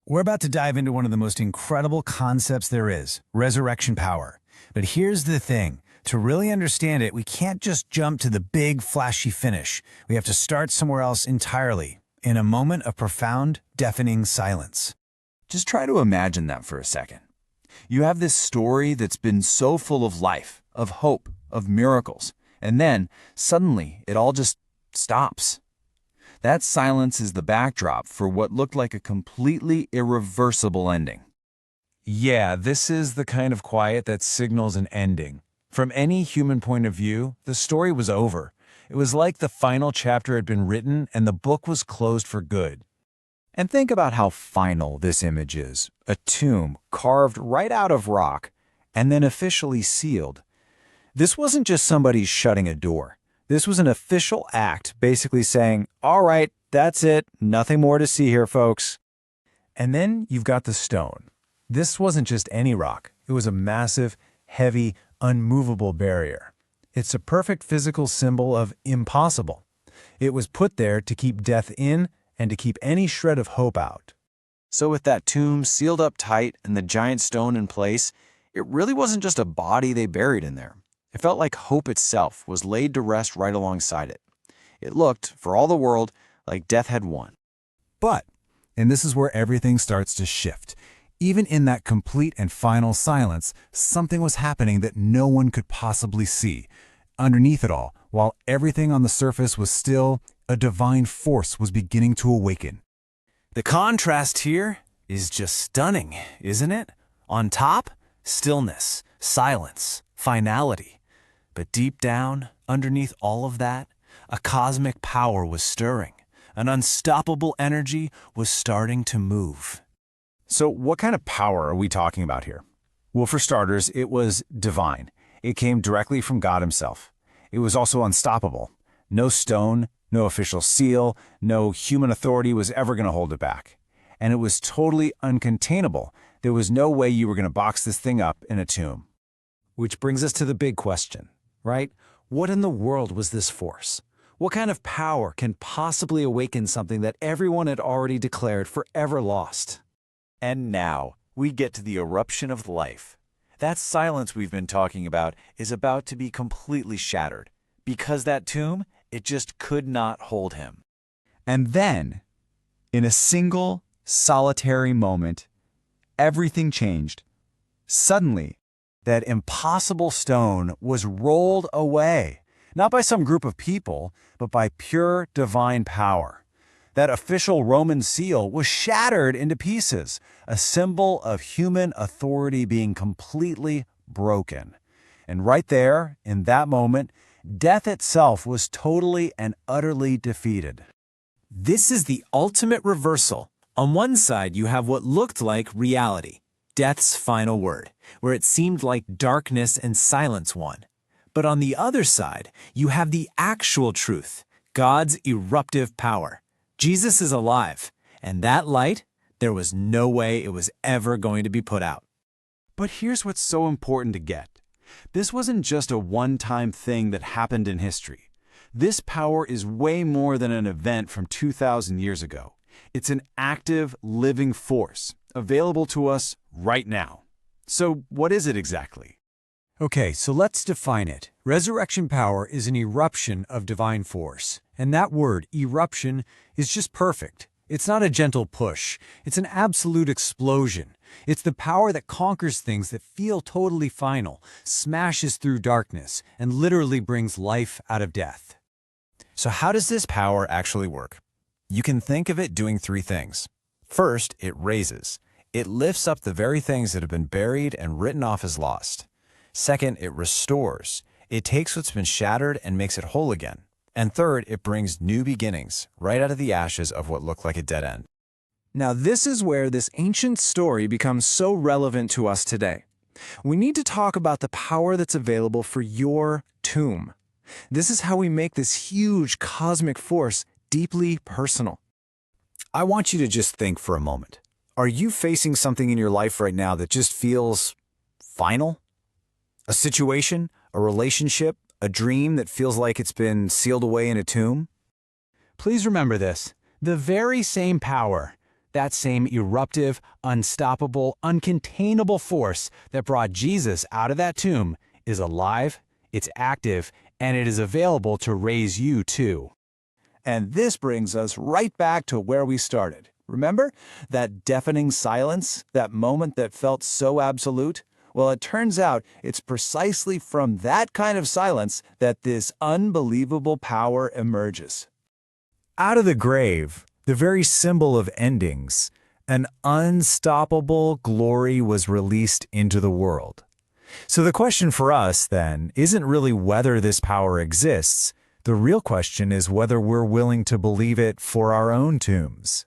We're about to dive into one of the most incredible concepts there is, resurrection power. But here's the thing. To really understand it, we can't just jump to the big, flashy finish. We have to start somewhere else entirely, in a moment of profound, deafening silence. Just try to imagine that for a second. You have this story that's been so full of life, of hope, of miracles, and then, suddenly, it all just stops. That silence is the backdrop for what looked like a completely irreversible ending. Yeah, this is the kind of quiet that signals an ending. From any human point of view, the story was over. It was like the final chapter had been written and the book was closed for good. And think about how final this image is. A tomb carved right out of rock and then officially sealed. This wasn't just somebody shutting a door. This was an official act basically saying, all right, that's it, nothing more to see here, folks. And then you've got the stone. This wasn't just any rock. It was a massive, heavy, unmovable barrier. It's a perfect physical symbol of impossible. It was put there to keep death in and to keep any shred of hope out. So with that tomb sealed up tight and the giant stone in place, it really wasn't just a body they buried in there. It felt like hope itself was laid to rest right alongside it. It looked, for all the world, like death had won. But, and this is where everything starts to shift, even in that complete and final silence, something was happening that no one could possibly see. Underneath it all, while everything on the surface was still, a divine force was beginning to awaken. The contrast here is just stunning, isn't it? On top, stillness, silence, finality. But deep down, underneath all of that, a cosmic power was stirring. An unstoppable energy was starting to move. So what kind of power are we talking about here? Well, for starters, it was divine. It came directly from God himself. It was also unstoppable. No stone, no official seal, no human authority was ever going to hold it back. And it was totally uncontainable. There was no way you were going to box this thing up in a tomb. Which brings us to the big question, right? What in the world was this force? What kind of power can possibly awaken something that everyone had already declared forever lost? And now, we get to the eruption of life. That silence we've been talking about is about to be completely shattered, because that tomb, it just could not hold him. And then, in a single, solitary moment, everything changed. Suddenly, that impossible stone was rolled away, not by some group of people, but by pure divine power. That official Roman seal was shattered into pieces, a symbol of human authority being completely broken. And right there, in that moment, death itself was totally and utterly defeated. This is the ultimate reversal. On one side, you have what looked like reality, death's final word, where it seemed like darkness and silence won. But on the other side, you have the actual truth, God's eruptive power. Jesus is alive, and that light, there was no way it was ever going to be put out. But here's what's so important to get. This wasn't just a one-time thing that happened in history. This power is way more than an event from 2,000 years ago. It's an active, living force, available to us right now. So what is it exactly? Okay, so let's define it. Resurrection power is an eruption of divine force. And that word, eruption, is just perfect. It's not a gentle push. It's an absolute explosion. It's the power that conquers things that feel totally final, smashes through darkness, and literally brings life out of death. So how does this power actually work? You can think of it doing three things. First, it raises. It lifts up the very things that have been buried and written off as lost. Second, it restores. It takes what's been shattered and makes it whole again. And third, it brings new beginnings, right out of the ashes of what looked like a dead end. Now this is where this ancient story becomes so relevant to us today. We need to talk about the power that's available for your tomb. This is how we make this huge cosmic force deeply personal. I want you to just think for a moment. Are you facing something in your life right now that just feels final? A situation, a relationship, a dream that feels like it's been sealed away in a tomb? Please remember this. The very same power That same eruptive, unstoppable, uncontainable force that brought Jesus out of that tomb is alive, it's active, and it is available to raise you too. And this brings us right back to where we started. Remember that deafening silence, that moment that felt so absolute? Well, it turns out it's precisely from that kind of silence that this unbelievable power emerges. Out of the grave, the very symbol of endings, an unstoppable glory was released into the world. So the question for us, then, isn't really whether this power exists. The real question is whether we're willing to believe it for our own tombs.